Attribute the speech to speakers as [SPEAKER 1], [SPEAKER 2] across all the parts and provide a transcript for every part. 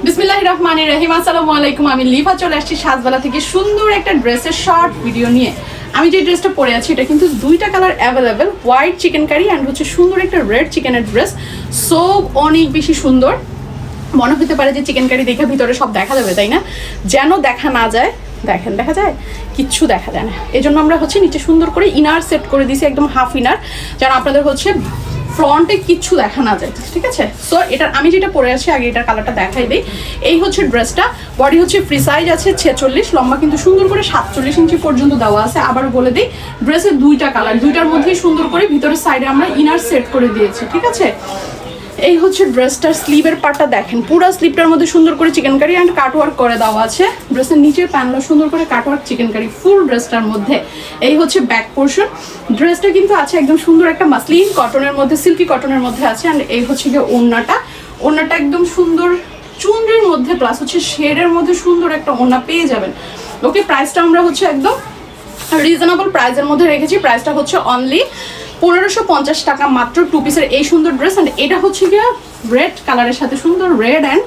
[SPEAKER 1] বিসমিল্লাহির রহমানির রহিম। আসসালামু আলাইকুম। আমি লিভা চলে আসছি সাজবেলা থেকে সুন্দর একটা ড্রেসের শর্ট ভিডিও নিয়ে। আমি যে ড্রেসটা পরে আছি এটা কিন্তু দুইটা colour available, white chicken curry and হচ্ছে সুন্দর একটা রেড চিকেনের ড্রেস। সো অনেক বেশি সুন্দর, মনে হতে পারে যে চিকেন কারি দেখে ভিতরে সব দেখা যাবে, তাই না? যেন দেখা না যায়, দেখেন দেখা যায় কিচ্ছু দেখা যায় না। এই জন্য আমরা হচ্ছে নিচে সুন্দর করে ইনার সেট করে দিয়েছি, একদম হাফ ইনার, যেন আপনাদের হচ্ছে ফ্রন্টে কিচ্ছু দেখা না যায়, ঠিক আছে? সো এটা আমি যেটা পরে আছি আগে এটার কালারটা দেখাই দিই। এই হচ্ছে ড্রেসটা, বডি হচ্ছে ফ্রি সাইজ আছে 46, লম্বা কিন্তু সুন্দর করে 47 ইঞ্চি পর্যন্ত দেওয়া আছে। আবার বলে দিই ড্রেসের দুইটা কালার, দুইটার মধ্যেই সুন্দর করে ভিতরের সাইডে আমরা ইনার সেট করে দিয়েছি, ঠিক আছে? এই হচ্ছে ড্রেসটার স্লিভের পার্টটা দেখেন, পুরো স্লিভটার মধ্যে সুন্দর করে চিকেন কারি অ্যান্ড কাটওয়ার্ক করে দেওয়া আছে। ড্রেসের নিচের প্যানেলও সুন্দর করে কাটওয়ার্ক চিকেন কারি ফুল ড্রেসটার মধ্যে। এই হচ্ছে ব্যাক পোর্শন। ড্রেসটা কিন্তু আছে একদম সুন্দর একটা মাসলিন কটনের মধ্যে, সিল্কি কটনের মধ্যে আছে। অ্যান্ড এই হচ্ছে গিয়ে ওড়নাটা একদম সুন্দর চুনরির মধ্যে প্লাস হচ্ছে শেডের মধ্যে সুন্দর একটা ওড়না পেয়ে যাবেন। ওকে, প্রাইসটা আমরা হচ্ছে একদম রিজনেবল প্রাইসের মধ্যে রেখেছি। প্রাইসটা হচ্ছে অনলি 1550 টাকা মাত্র, টু পিসের এই সুন্দর ড্রেস। অ্যান্ড এটা হচ্ছে গিয়ে রেড কালারের সাথে সুন্দর রেড অ্যান্ড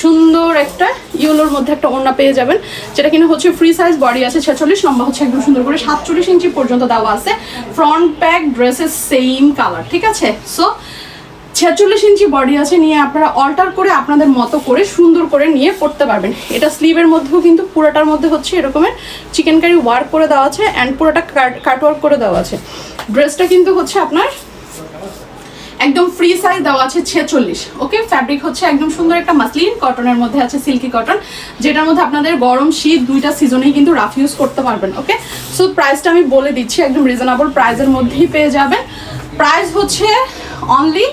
[SPEAKER 1] সুন্দর একটা ইয়েলোর মধ্যে একটা ওড়না পেয়ে যাবেন, যেটা কিনা হচ্ছে ফ্রি সাইজ, বডি আছে 46, লম্বা হচ্ছে একদম সুন্দর করে 47 ইঞ্চি পর্যন্ত দেওয়া আছে। ফ্রন্ট ব্যাক ড্রেসের সেম কালার, ঠিক আছে? সো 46 ইঞ্চি বডি আছে, নিয়ে আপনারা অল্টার করে আপনাদের মতো করে সুন্দর করে নিয়ে পড়তে পারবেন। এটা স্লিভের মধ্যেও কিন্তু পুরোটার মধ্যে হচ্ছে এরকমের চিকেন কারি ওয়ার্ক করে দেওয়া আছে অ্যান্ড পুরোটা কাট ওয়ার্ক করে দেওয়া আছে। ড্রেসটা কিন্তু হচ্ছে আপনার একদম ফ্রি সাইজ দেওয়া আছে 46। ওকে, ফ্যাব্রিক হচ্ছে একদম সুন্দর একটা মাসলিন কটনের মধ্যে আছে, সিল্কি কটন, যেটার মধ্যে আপনাদের গরম শীত দুইটা সিজনেই কিন্তু রাফ ইউজ করতে পারবেন। ওকে, সো প্রাইসটা আমি বলে দিচ্ছি, একদম রিজনেবল প্রাইসের মধ্যেই পেয়ে যাবেন। প্রাইস হচ্ছে অনলি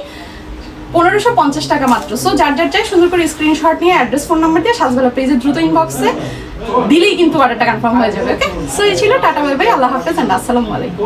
[SPEAKER 1] 1550 টাকা মাত্র। সো যার চাই সুন্দর করে স্ক্রিনশট নিয়ে অ্যাড্রেস, ফোন নাম্বার দিয়ে সাজবেলা পেজে দ্রুত ইনবক্সে দিলেই কিন্তু অর্ডারটা কনফার্ম হয়ে যাবে। ওকে, সো এই ছিল, টাটা বাই বাই, আল্লাহ হাফেজ অ্যান্ড আসসালামু আলাইকুম।